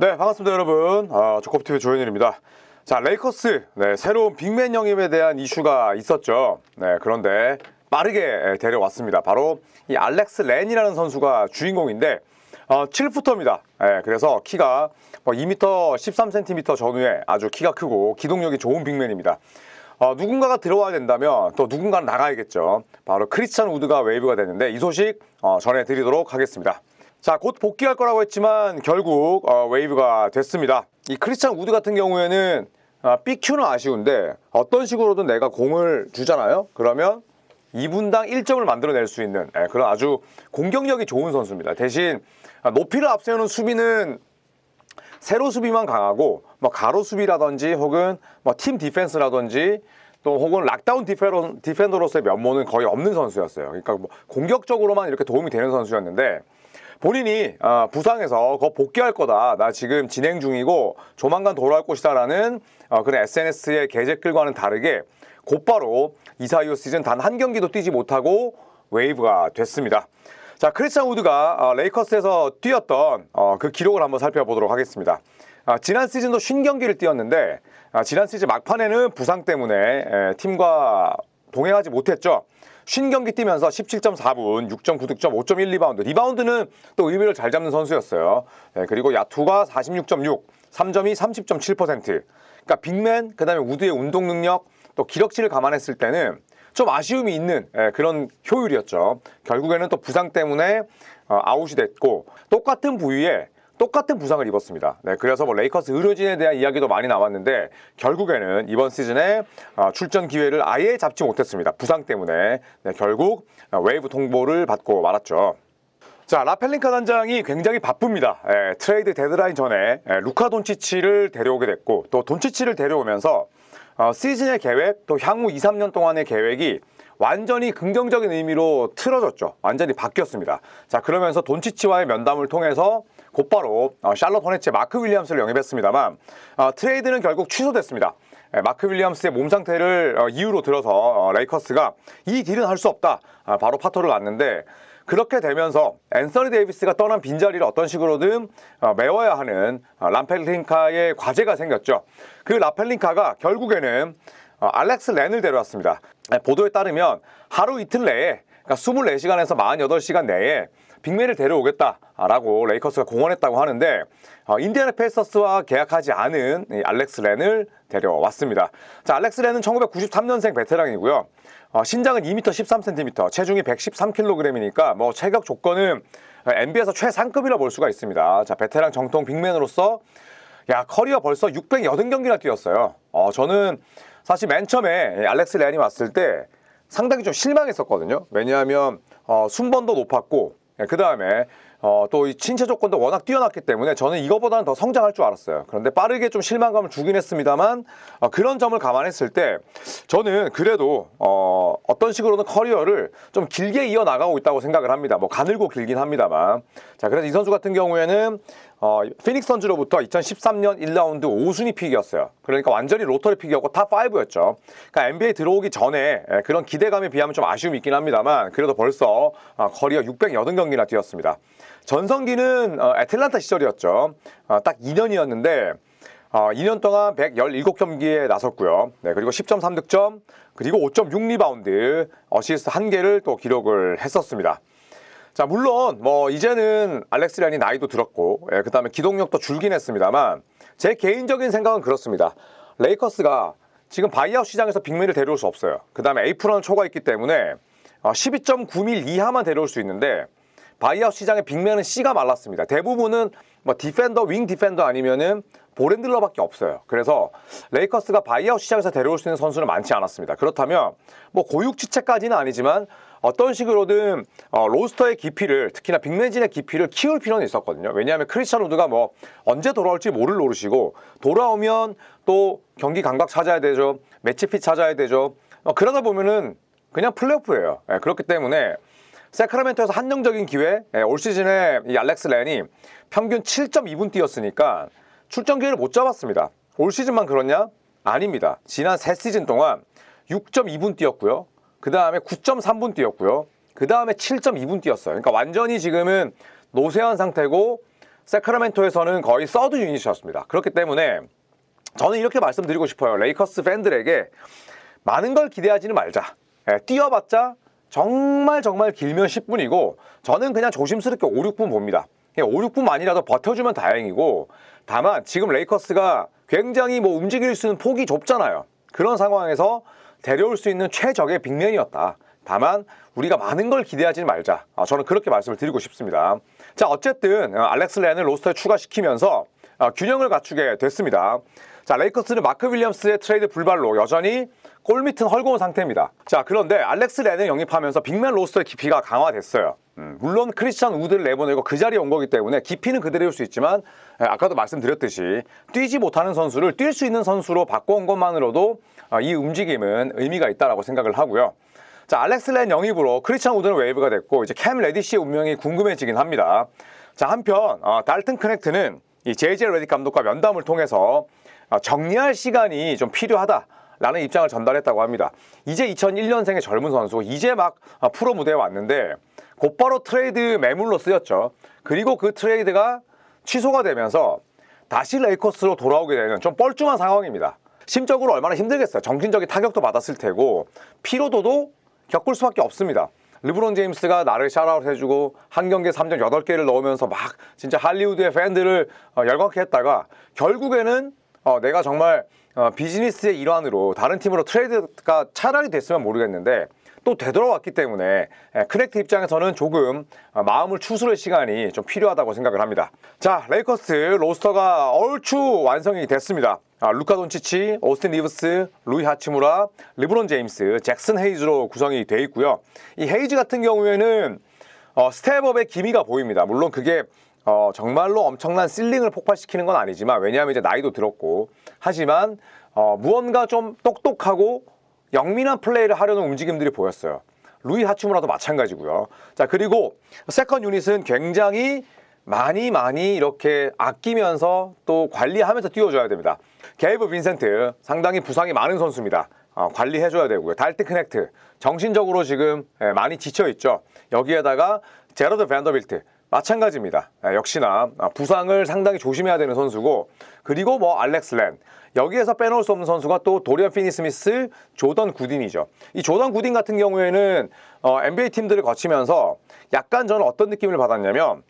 네, 반갑습니다, 여러분. 조커프TV 조현일입니다. 자, 레이커스, 새로운 빅맨 영입에 대한 이슈가 있었죠. 그런데 빠르게 데려왔습니다. 바로 이 알렉스 렌이라는 선수가 주인공인데, 7푸터입니다. 그래서 키가 2m 13cm 전후에 아주 키가 크고 기동력이 좋은 빅맨입니다. 누군가가 들어와야 된다면 또 누군가는 나가야겠죠. 바로 크리스찬 우드가 웨이브가 됐는데 이 소식 전해드리도록 하겠습니다. 자, 곧 복귀할 거라고 했지만 결국 웨이브가 됐습니다. 이 크리스찬 우드 같은 경우에는 BQ는 아쉬운데 어떤 식으로든 내가 공을 주잖아요. 그러면 2분당 1점을 만들어낼 수 있는 그런 아주 공격력이 좋은 선수입니다. 대신 높이를 앞세우는 수비는 세로 수비만 강하고 가로 수비라든지 혹은 팀 디펜스라든지 또 혹은 락다운 디펜더로서의 면모는 거의 없는 선수였어요. 그러니까 공격적으로만 이렇게 도움이 되는 선수였는데 본인이 부상해서 곧 복귀할 거다. 나 지금 진행 중이고 조만간 돌아올 것이다 라는 그런 SNS의 계제글과는 다르게 곧바로 이사 이후 시즌 단 한 경기도 뛰지 못하고 웨이브가 됐습니다. 자, 크리스찬 우드가 레이커스에서 뛰었던 그 기록을 한번 살펴보도록 하겠습니다. 지난 시즌도 50경기를 뛰었는데 지난 시즌 막판에는 부상 때문에 팀과 동행하지 못했죠. 50경기 뛰면서 17.4분, 6.9득점, 5.1 리바운드. 리바운드는 또 의미를 잘 잡는 선수였어요. 그리고 야투가 46.6, 3점이 30.7%. 그러니까 빅맨, 그 다음에 우드의 운동 능력, 또 기력치를 감안했을 때는 좀 아쉬움이 있는 그런 효율이었죠. 결국에는 또 부상 때문에 아웃이 됐고 똑같은 부위에 똑같은 부상을 입었습니다. 그래서 레이커스 의료진에 대한 이야기도 많이 나왔는데 결국에는 이번 시즌에 출전 기회를 아예 잡지 못했습니다. 부상 때문에 결국 웨이브 통보를 받고 말았죠. 자, 라펠린카 단장이 굉장히 바쁩니다. 트레이드 데드라인 전에 루카 돈치치를 데려오게 됐고 또 돈치치를 데려오면서 시즌의 계획, 또 향후 2, 3년 동안의 계획이 완전히 긍정적인 의미로 틀어졌죠. 완전히 바뀌었습니다. 자, 그러면서 돈치치와의 면담을 통해서 곧바로 샬럿 호네츠의 마크 윌리엄스를 영입했습니다만 트레이드는 결국 취소됐습니다. 마크 윌리엄스의 몸 상태를 이유로 들어서 레이커스가 이 딜은 할 수 없다. 바로 파토를 놨는데 그렇게 되면서 앤서니 데이비스가 떠난 빈자리를 어떤 식으로든 메워야 하는 라펠린카의 과제가 생겼죠. 그 라펠린카가 결국에는 알렉스 렌을 데려왔습니다. 보도에 따르면 하루 이틀 내에, 그러니까 24시간에서 48시간 내에 빅맨을 데려오겠다라고 레이커스가 공언했다고 하는데 인디애나 페이서스와 계약하지 않은 이 알렉스 렌을 데려왔습니다. 자, 알렉스 렌은 1993년생 베테랑이고요. 신장은 2m 13cm, 체중이 113kg이니까 체격 조건은 NBA에서 최상급이라 볼 수가 있습니다. 자, 베테랑 정통 빅맨으로서 커리어 벌써 680경기나 뛰었어요. 저는 사실 맨 처음에 알렉스 렌이 왔을 때 상당히 좀 실망했었거든요. 왜냐하면 순번도 높았고 그 다음에 또 이 신체 조건도 워낙 뛰어났기 때문에 저는 이거보다는 더 성장할 줄 알았어요. 그런데 빠르게 좀 실망감을 주긴 했습니다만 그런 점을 감안했을 때 저는 그래도 어떤 식으로든 커리어를 좀 길게 이어나가고 있다고 생각을 합니다. 가늘고 길긴 합니다만. 자, 그래서 이 선수 같은 경우에는 피닉스 선즈로부터 2013년 1라운드 5순위 픽이었어요. 그러니까 완전히 로터리 픽이었고 탑5였죠. 그러니까 NBA 들어오기 전에 그런 기대감에 비하면 좀 아쉬움이 있긴 합니다만 그래도 벌써 커리어 680경기나 뛰었습니다. 전성기는 애틀란타 시절이었죠. 딱 2년이었는데 2년 동안 117경기에 나섰고요. 그리고 10.3득점, 그리고 5.6 리바운드, 어시스트 1개를 또 기록을 했었습니다. 자, 물론 이제는 알렉스 렌이 나이도 들었고 그 다음에 기동력도 줄긴 했습니다만 제 개인적인 생각은 그렇습니다. 레이커스가 지금 바이아웃 시장에서 빅맨을 데려올 수 없어요. 그 다음에 에이프런 초과 있기 때문에 12.9밀 이하만 데려올 수 있는데 바이아웃 시장의 빅맨은 씨가 말랐습니다. 대부분은 디펜더, 윙 디펜더 아니면은 볼핸들러밖에 없어요. 그래서 레이커스가 바이아웃 시장에서 데려올 수 있는 선수는 많지 않았습니다. 그렇다면 고육지체까지는 아니지만 어떤 식으로든 로스터의 깊이를, 특히나 빅맨진의 깊이를 키울 필요는 있었거든요. 왜냐하면 크리스찬 우드가 언제 돌아올지 모를 노릇이고 돌아오면 또 경기 감각 찾아야 되죠. 매치핏 찾아야 되죠. 그러다 보면은 그냥 플레이오프예요. 그렇기 때문에 세크라멘토에서 한정적인 기회, 올 시즌에 이 알렉스 렌이 평균 7.2분 뛰었으니까 출전 기회를 못 잡았습니다. 올 시즌만 그렇냐? 아닙니다. 지난 3시즌 동안 6.2분 뛰었고요. 그 다음에 9.3분 뛰었고요. 그 다음에 7.2분 뛰었어요. 그러니까 완전히 지금은 노쇠한 상태고 세크라멘토에서는 거의 서드 유닛이었습니다. 그렇기 때문에 저는 이렇게 말씀드리고 싶어요. 레이커스 팬들에게 많은 걸 기대하지는 말자. 뛰어봤자 정말 길면 10분이고 저는 그냥 조심스럽게 5, 6분 봅니다. 5, 6분만이라도 버텨주면 다행이고, 다만 지금 레이커스가 굉장히 움직일 수 있는 폭이 좁잖아요. 그런 상황에서 데려올 수 있는 최적의 빅맨이었다. 다만 우리가 많은 걸 기대하지는 말자. 저는 그렇게 말씀을 드리고 싶습니다. 자, 어쨌든 알렉스 렌을 로스터에 추가시키면서 균형을 갖추게 됐습니다. 자, 레이커스는 마크 윌리엄스의 트레이드 불발로 여전히 골밑은 헐거운 상태입니다. 자, 그런데 알렉스 렌을 영입하면서 빅맨 로스터의 깊이가 강화됐어요. 물론 크리스찬 우드를 내보내고 그 자리에 온 거기 때문에 깊이는 그대로일 수 있지만, 아까도 말씀드렸듯이 뛰지 못하는 선수를 뛸 수 있는 선수로 바꿔온 것만으로도 이 움직임은 의미가 있다고 생각을 하고요. 자, 알렉스 렌 영입으로 크리스찬 우드는 웨이브가 됐고, 이제 캠 레디시의 운명이 궁금해지긴 합니다. 자, 한편 달튼 크넥트는 이 JJ 레딕 감독과 면담을 통해서 정리할 시간이 좀 필요하다라는 입장을 전달했다고 합니다. 이제 2001년생의 젊은 선수, 이제 막 프로 무대에 왔는데 곧바로 트레이드 매물로 쓰였죠. 그리고 그 트레이드가 취소가 되면서 다시 레이커스로 돌아오게 되는 좀 뻘쭘한 상황입니다. 심적으로 얼마나 힘들겠어요. 정신적인 타격도 받았을 테고 피로도도 겪을 수밖에 없습니다. 르브론 제임스가 나를 샤라웃 해주고 한 경기에 3점 8개를 넣으면서 막 진짜 할리우드의 팬들을 열광케 했다가 결국에는 내가 정말 비즈니스의 일환으로 다른 팀으로 트레이드가 차라리 됐으면 모르겠는데 또 되돌아왔기 때문에 크넥트 입장에서는 조금 마음을 추스를 시간이 좀 필요하다고 생각을 합니다. 자, 레이커스 로스터가 얼추 완성이 됐습니다. 루카 돈치치, 오스틴 리브스, 루이 하치무라, 르브론 제임스, 잭슨 헤이즈로 구성이 되어 있고요. 이 헤이즈 같은 경우에는 스텝업의 기미가 보입니다. 물론 그게 정말로 엄청난 실링을 폭발시키는 건 아니지만, 왜냐하면 이제 나이도 들었고, 하지만 무언가 좀 똑똑하고 영민한 플레이를 하려는 움직임들이 보였어요. 루이 하치무라도 마찬가지고요. 자, 그리고 세컨 유닛은 굉장히 많이 이렇게 아끼면서 또 관리하면서 띄워줘야 됩니다. 게이브 빈센트 상당히 부상이 많은 선수입니다. 관리해줘야 되고요. 달튼 크넥트 정신적으로 지금 많이 지쳐있죠. 여기에다가 제러드 밴더빌트 마찬가지입니다. 역시나 부상을 상당히 조심해야 되는 선수고, 그리고 알렉스 렌, 여기에서 빼놓을 수 없는 선수가 또 도리언 피니 스미스, 조던 구딘이죠. 이 조던 구딘 같은 경우에는 NBA 팀들을 거치면서 약간 저는 어떤 느낌을 받았냐면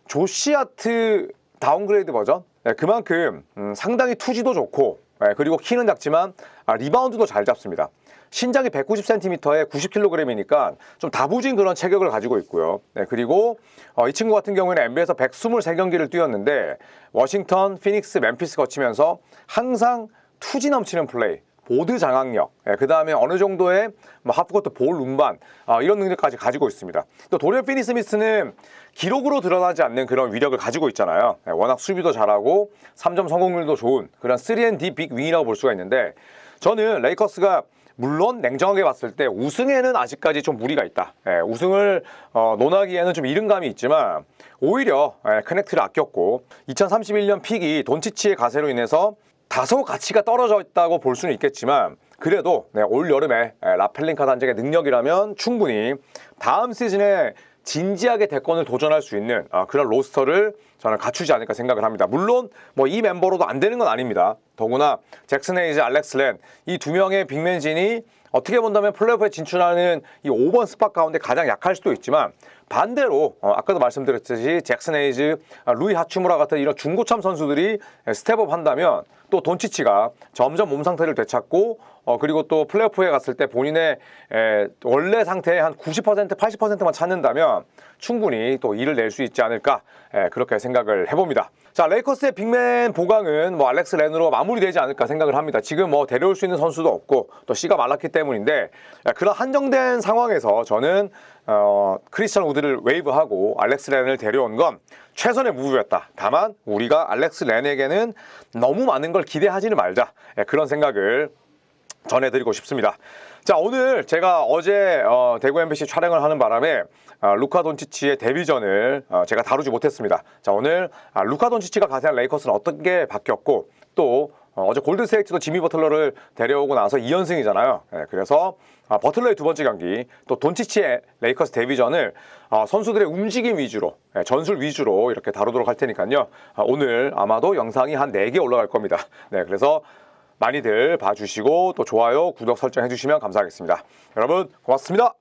조시 하트 다운그레이드 버전? 그만큼 상당히 투지도 좋고, 그리고 키는 작지만 리바운드도 잘 잡습니다. 신장이 190cm에 90kg이니까 좀 다부진 그런 체격을 가지고 있고요. 그리고 이 친구 같은 경우에는 NBA에서 123경기를 뛰었는데 워싱턴, 피닉스, 멤피스 거치면서 항상 투지 넘치는 플레이, 보드 장악력, 그 다음에 어느 정도의 하프코트 볼 운반, 이런 능력까지 가지고 있습니다. 또 도리언 피니 스미스는 기록으로 드러나지 않는 그런 위력을 가지고 있잖아요. 워낙 수비도 잘하고 3점 성공률도 좋은 그런 3&D 빅 윙이라고 볼 수가 있는데, 저는 레이커스가 물론 냉정하게 봤을 때 우승에는 아직까지 좀 무리가 있다. 우승을 논하기에는 좀 이른 감이 있지만 오히려 커넥트를 아꼈고, 2031년 픽이 돈치치의 가세로 인해서 다소 가치가 떨어져 있다고 볼 수는 있겠지만, 그래도 올 여름에 라펠린카 단장의 능력이라면 충분히 다음 시즌에 진지하게 대권을 도전할 수 있는 그런 로스터를 저는 갖추지 않을까 생각을 합니다. 물론 이 멤버로도 안 되는 건 아닙니다. 더구나 잭슨 헤이즈, 알렉스 렌, 이 두 명의 빅맨진이 어떻게 본다면 플레이오프에 진출하는 이 5번 스팟 가운데 가장 약할 수도 있지만, 반대로 아까도 말씀드렸듯이 잭슨 헤이즈, 루이 하츠무라 같은 이런 중고참 선수들이 스텝업 한다면 또 돈치치가 점점 몸 상태를 되찾고, 그리고 또 플레이오프에 갔을 때 본인의 원래 상태의 한 90%, 80%만 찾는다면 충분히 또 일을 낼 수 있지 않을까, 그렇게 생각을 해봅니다. 자, 레이커스의 빅맨 보강은 알렉스 렌으로 마무리되지 않을까 생각을 합니다. 지금 데려올 수 있는 선수도 없고 또 씨가 말랐기 때문인데, 그런 한정된 상황에서 저는 크리스찬 우드를 웨이브하고 알렉스 렌을 데려온 건 최선의 무브였다. 다만 우리가 알렉스 렌에게는 너무 많은 걸 기대하지는 말자, 그런 생각을 전해드리고 싶습니다. 자, 오늘 제가 어제 대구 MBC 촬영을 하는 바람에 루카 돈치치의 데뷔전을 제가 다루지 못했습니다. 자, 오늘 루카 돈치치가 가세한 레이커스는 어떻게 바뀌었고, 또 어제 골든스테이트도 지미 버틀러를 데려오고 나서 2연승이잖아요. 그래서 버틀러의 두 번째 경기, 또 돈치치의 레이커스 데뷔전을 선수들의 움직임 위주로, 전술 위주로 이렇게 다루도록 할 테니까요. 오늘 아마도 영상이 한 4개 올라갈 겁니다. 네, 그래서 많이들 봐주시고 또 좋아요, 구독 설정 해주시면 감사하겠습니다. 여러분 고맙습니다.